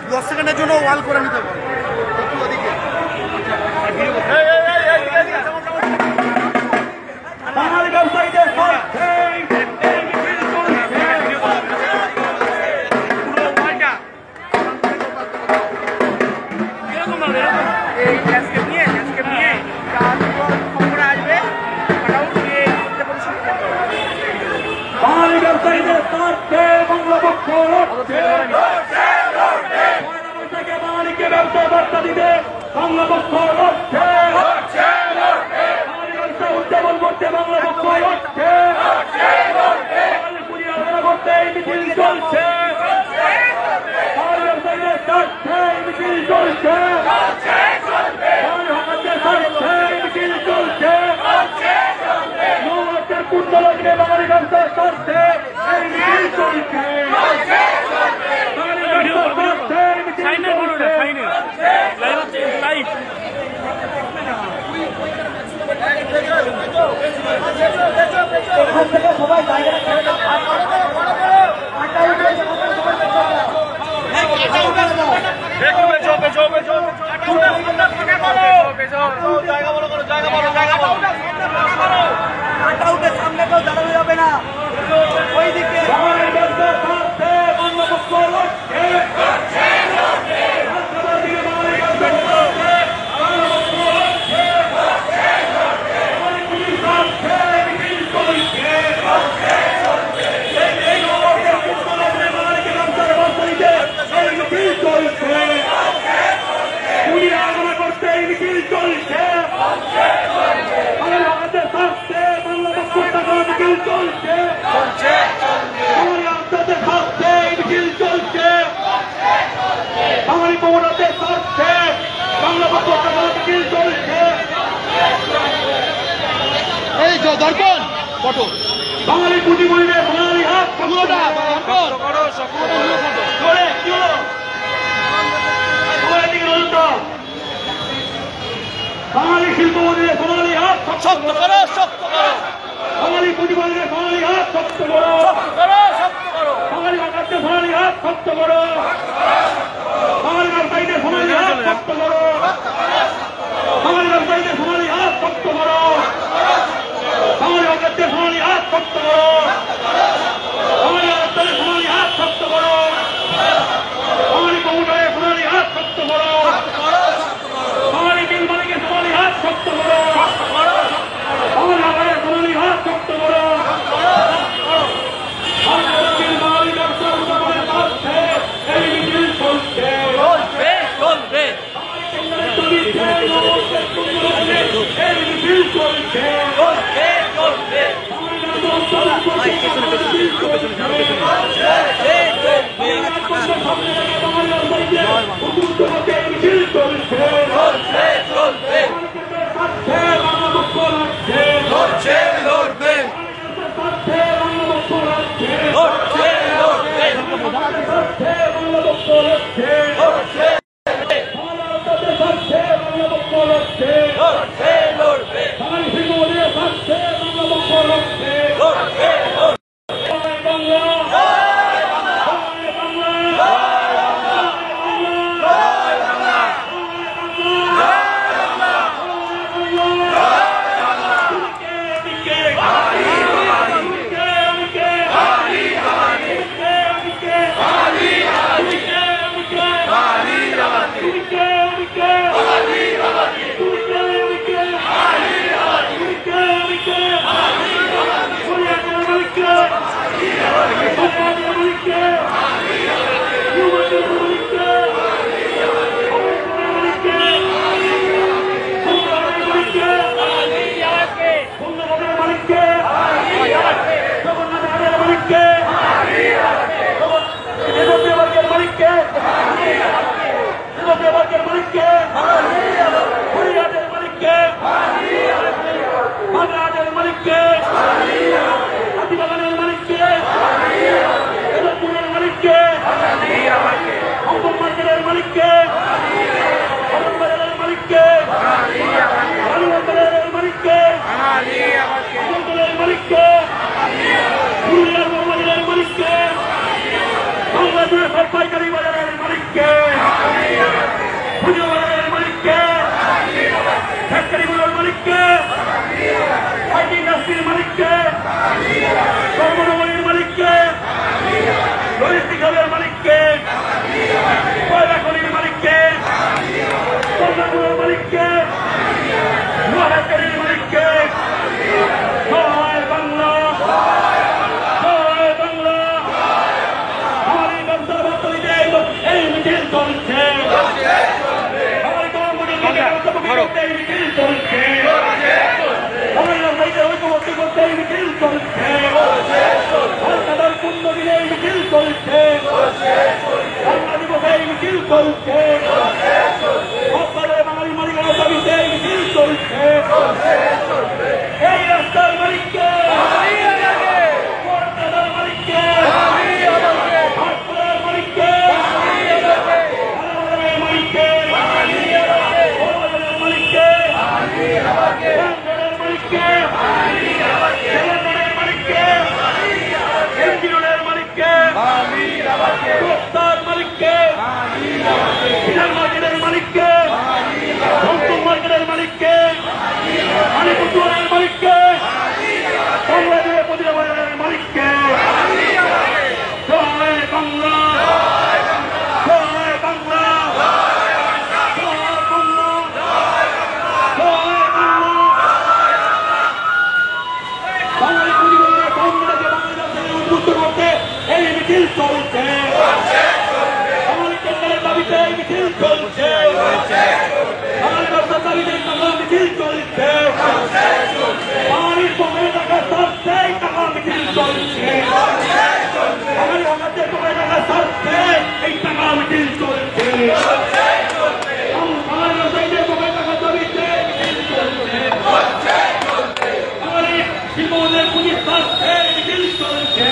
10 সেকেন্ডের জন্য ওয়াল করে নিতে পারো একটু ওদিকে বাঙালি ব্যবসায়ীদের স্বার্থে বাংলাপক্ষ বাঙালিকে ব্যবসায় বার্তা দিতে বাংলাপক্ষ উদযাপন করতে বাংলাপক্ষ করতে এই মিছিল চলছে ব্যবসায়ীদের স্বার্থে মিছিল চলছে স্বার্থে মিছিল চলছে কুণ্ডলগ্নে বাঙালি ব্যবসার স্বার্থে এই মিছিল চলছে এখান থেকে সবাই সামনে কেউ দাঁড়ানো যাবে না ওই দিকে বাঙালি প্রবণতার স্বার্থে বাংলা মিছিল চলছে এই দর্পণ ফটো বাঙালি পুঁজিমণিদের বাঙালি হাত বাঙালি শিল্পমন্দিরের বাঙালি হাত শক্ত করো শক্ত করো বাঙালি পুঁজিমণিদের বাঙালি হাত শক্ত করো বাঙালি বাঙালিদের বাঙালি হাত শক্ত করো বাঙালি ব্যবসায়ীদের বাঙালি হাত শক্ত করো বাঙালি ব্যবসায়ীদের বাঙালি হাত শক্ত করো বাঙালি বাঙালিদের বাঙালি হাত শক্ত করো বাঙালি বাঙালিদের বাঙালি হাত শক্ত করো বাঙালি কমুটারের বাঙালি হাত শক্ত করো বাঙালি মিল মালিকের বাঙালি হাত শক্ত করো বাঙালি বাঙালির বাঙালি হাত শক্ত করো বাঙালি ব্যবসার উন্নয়নের স্বার্থে এই মিছিল চলছে পাইকারি বাজারের মালিককে মিছিল চলছে বাঙালি মালিকানার দাবিতে মিছিল চলছে এই রাস্তার মালিককে মালিককে মালিককে চলছে বাঙালি কেন্দ্রের দাবিতে মিছিল চলছে বাঙালি ব্যবসার দাবিতে মিছিল চলছে বাঙালির পকেটে টাকা সারছে টাকা মিছিল চলছে বাঙালি আমাদের পকেটে টাকা সারছে এই টাকা মিছিল চলছে বাঙালি ব্যবসায়ীদের পকেটে টাকা দাবিতে মিছিল চলছে বাঙালি জীবনের পুলিশ সারছে মিছিল চলছে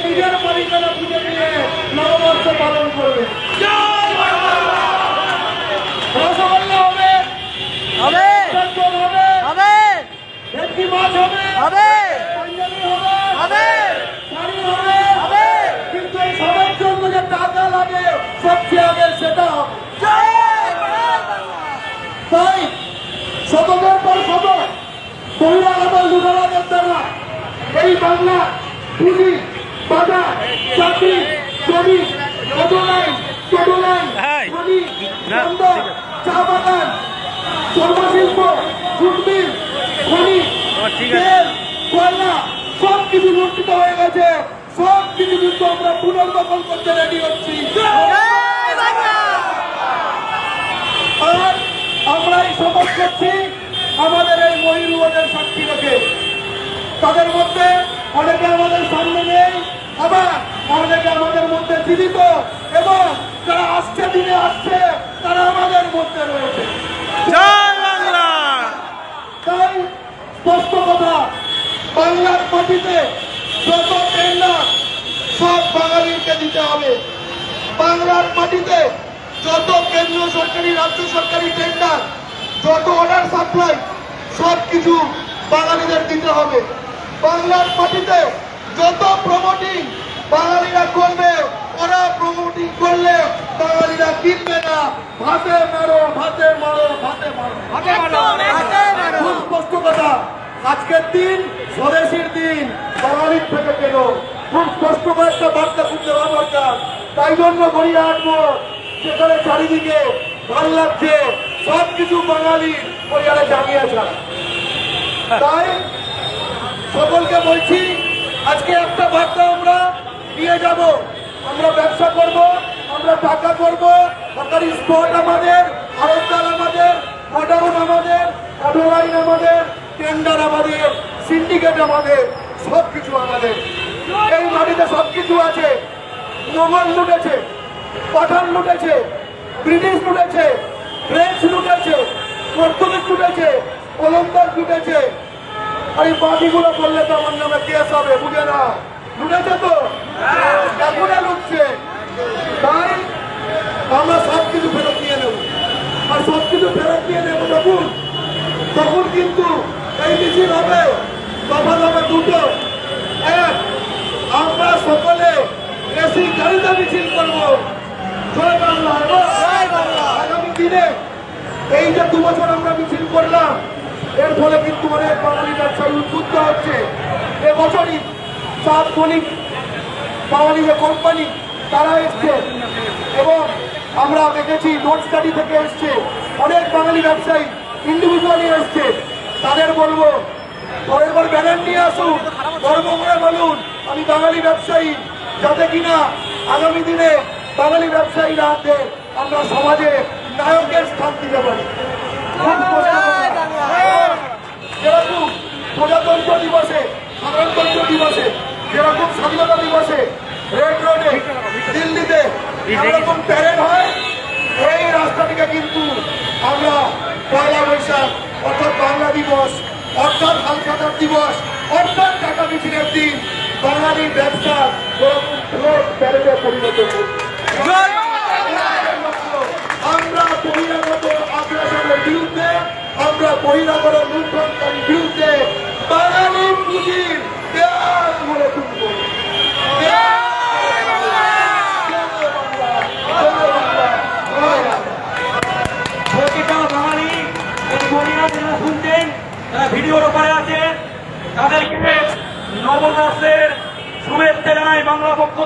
নিজের মালিকানা খুঁজে নিয়ে নববর্ষ পালন করবে। রসগোল্লা হবে, হবে হবে, ভেটকি মাছ হবে, পাঞ্জাবি হবে, শাড়ি হবে, কিন্তু এই সবার জন্য যে টাকা লাগে সবচেয়ে আগে সেটা তাই শতকের পর শতক বহিরাগত লুটারাদের দ্বারা এই বাংলা পুঁজি বাজার চাকরি জমি অটোলাইন টোটোলাইন খনি বন্দর চা বাগান চর্মশিল্প ফুটমিল খনি তেল কয়লা সব কিছু লুণ্ঠিত হয়ে গেছে। সব কিছু কিন্তু আমরা পুনর্দখল করতে রেডি হচ্ছি। আর আমরাই শপথ করছি আমাদের এই মহিরুদের সাক্ষী রেখে। তাদের মধ্যে অনেকে আমাদের সামনে নেই, আবার অনেকে আমাদের মধ্যে জীবিত এবং যারা আসছে দিনে আসছে তারা আমাদের মধ্যে রয়েছে। তাই স্পষ্ট কথা, বাংলার মাটিতে যত টেন্ডার সব বাঙালিকে দিতে হবে। বাংলার মাটিতে যত কেন্দ্র সরকারি রাজ্য সরকারি টেন্ডার যত অর্ডার সাপ্লাই সব কিছু বাঙালিদের দিতে হবে। বাংলার মাটিতে যত প্রমোটিং বাঙালিরা করবে ওরা প্রমোটিং করলে বাঙালিরা কিনবে না। ভাতে মারো, ভাতে মারো, ভাতে মারো, খুব স্পষ্ট কথা। আজকের দিন স্বদেশীর দিন, বাঙালির থেকে কেন, খুব স্পষ্ট করে একটা বার্তা খুব দেওয়া দরকার। তাই জন্য গড়িয়ে আসবো, সেখানে চারিদিকে ভাল লাগছে, সবকিছু বাঙালি পরিবারে জানিয়েছে। তাই সকলকে বলছি, আজকে একটা বার্তা আমরা নিয়ে যাব। আমরা ব্যবসা করব, আমরা টাকা করব, সরকারি স্পট আমাদের, আড়তদার আমাদের, গোডাউন আমাদের, অটোলাইন আমাদের, টেন্ডার আমাদের, সিন্ডিকেট আমাদের, সবকিছু আমাদের। এই মাটিতে সবকিছু আছে। মোগল লুটেছে, পাঠান লুটেছে, ব্রিটিশ লুটেছে, ফ্রেঞ্চ লুটেছে, পর্তুগিজ লুটেছে, ওলন্দাজ লুটেছে। আর এই বাকিগুলো করলে তো আমার নামে কেস হবে, বুঝে না? লুটেছে তো, এখনো লুটছে। তাই আমরা সবকিছু ফেরত নিয়ে নেব। আর সবকিছু ফেরত নিয়ে নেব তখন কিন্তু এই মিছিল হবে দফা দফা দুটো। এক, আমরা সকলে এসি গাড়িতে মিছিল করবো, জয় বাংলা। আগামী দিনে এই যে 2 বছর আমরা মিছিল করলাম, এর ফলে কিন্তু অনেক বাঙালি ব্যবসায়ী উদ্বুদ্ধ হচ্ছে। এবছরই 7 ধনী বাঙালি যে কোম্পানি তারা এসছে, এবং আমরা দেখেছি নোট স্টাডি থেকে এসছে অনেক বাঙালি ব্যবসায়ী, ইন্ডিভিজুয়ালি এসছে। তাদের বলবো পরের বার ব্যানার নিয়ে আসুন, গর্ব করে বলুন আমি বাঙালি ব্যবসায়ী, যাতে কিনা আগামী দিনে বাঙালি ব্যবসায়ীরা হাতে আমরা সমাজে নায়কের স্থান দিতে পারি। যেরকম প্রজাতন্ত্র দিবসে, সাধারণতন্ত্র দিবসে, যেরকম স্বাধীনতা দিবসে রেড রোডে দিল্লিতে এরকম প্যারেড হয়, এই রাস্তাটিকে কিন্তু আমরা 1 বৈশাখ অর্থাৎ বাংলা দিবস, অর্থাৎ হালখাতার দিবস, অর্থাৎ টাকা মিছিলের দিন বাঙালি ব্যবসা ওরকম ফ্লোট প্যারেডে পরিণত করি। আমরা বহিরাগত আগ্রাসনের বিরুদ্ধে, আমরা বহিরাগত লুণ্ঠনকারীর বিরুদ্ধে বাঙালি পুঁজির দেয়াল গড়ে তুলব। প্রতিটা বাঙালি এই গরিবা যারা শুনছেন, যারা ভিডিওর ওপরে আছে, তাদেরকে নববর্ষের শুভেচ্ছা জানাই বাংলা পক্ষ।